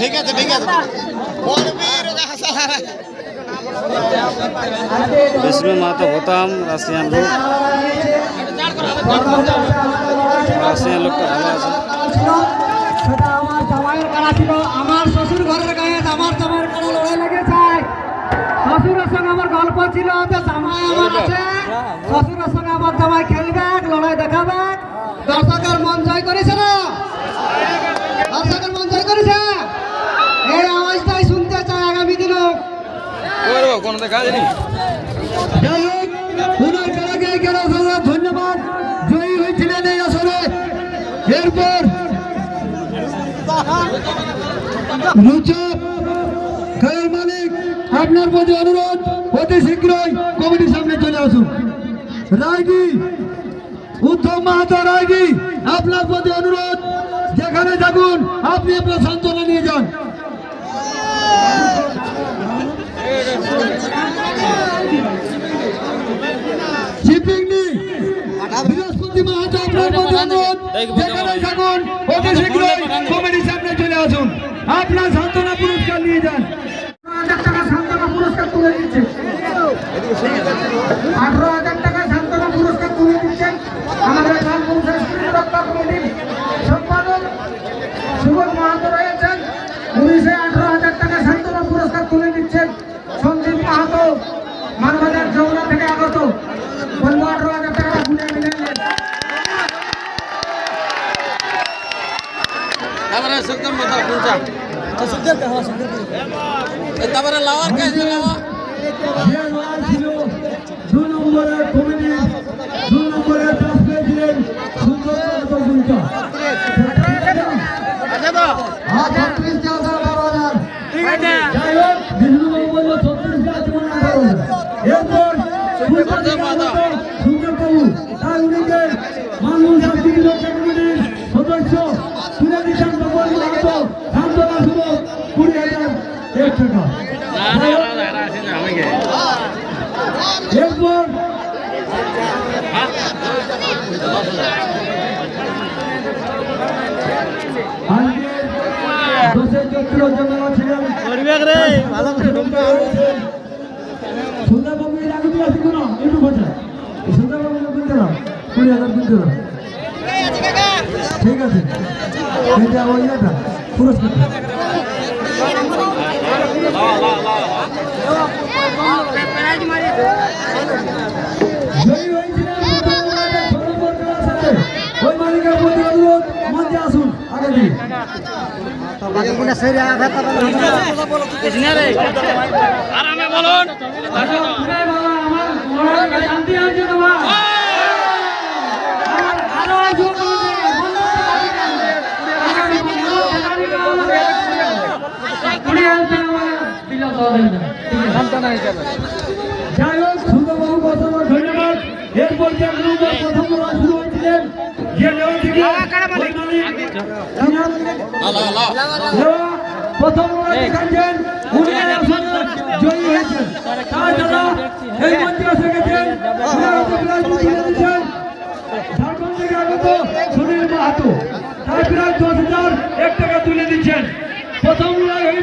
ঠিক আছে বিষ্ণু মাহাতো ভোতাম রাশিয়ান লোক রাশিয়ান লোকটা ভালো আছে। সেটা আমার জামাইয়ের কাড়া ছিল, আমার শ্বশুর ঘরের গায়ে আমার জামাইয়ের কাড়া লড়াই লেগেছে। শ্বশুরের সঙ্গে আমার গল্প ছিল যে জামাই আমার আছে, শ্বশুরের সঙ্গে আমার জামাই খেলবে, লড়াই দেখাবে। দর্শকের মন জয় করেছে না, দর্শকের মন জয় করেছে। এই আওয়াজটাই শুনতে চাই আগামী দিনও। ধন্যবাদ, জয়ী হয়েছিলেন এই আসরে। এরপর রুচক খেলার মালিক, আপনার প্রতি অনুরোধ অতি শীঘ্রই কমিটির সামনে চলে আসুন। রায়গি উত্তম মাহাতো রায়গি, আপনার প্রতি অনুরোধ, যেখানে থাকুন আপনি আপনার সান্ত্বনা নিয়ে যান। বৃহস্পতি মাহাতো, আপনার প্রতি অনুরোধ, যেখানে থাকুন অতি শীঘ্রই কমিটির সামনে চলে আসুন, আপনার সান্ত্বনা পুরস্কার নিয়ে যান। 18,000 টাকা সান্ত্বনা পুরস্কার তুলে দিচ্ছেন, 18,000 টাকা সান্ত্বনা পুরস্কার তুলে দিচ্ছেন আমাদের কানপুর সংস্কৃতি রক্ষা কমিটির সম্পাদক সুবোধ মাহাতো রয়েছেন। 18,000 টাকা সান্ত্বনা পুরস্কার তুলে দিচ্ছেন সঞ্জীব মাহাতো, মানবাজার যমুনা থেকে আগত। 18,000 টাকা তুলে নিলেন। দু নম্বরের কমিটি, 2 নম্বরের টস পেয়েছিলেন সুন্দর মাহাতো। যাই হোক, বিষ্ণুবাবু বলল 36টা আছে মনে করো। এরপর সুন্দরবাবু তার উনিকে মানুষ সংস্কৃতি রক্ষা কমিটির সদস্য তুলে দিচ্ছেন প্রবল মাহাতো, সান্ত্বনা শুভ 20,001 টাকা। এরপর দোষের চত্র জমা ছিলেন সুন্দরবাবু। এর আগে দিয়ে আসি কোনো একটু বোঝা সুন্দরবাবু কিনতে না 20,000 কিনতে না, ঠিক আছে। এটা ওই এটা পুরস্কার জয়ী হয়েছিলেন ওই মালিকের প্রতি অনুরোধ, মঞ্চে আসুন আগে দিন। শান্তি আছে তোমার যাই হোক, সুন্দরবাবু অসংখ্য ধন্যবাদ। এরপর প্রথম শুরু হয়েছিলেন প্রথম দেখাচ্ছেন, জয়ী হয়েছেন। তাছাড়া এই মঞ্চে এসে গেছেন ঝাড়খণ্ড থেকে আগত সুনীল মাহাতো, তাই প্রায় 10,001 টাকা তুলে দিচ্ছেন। প্রথম হয়েছে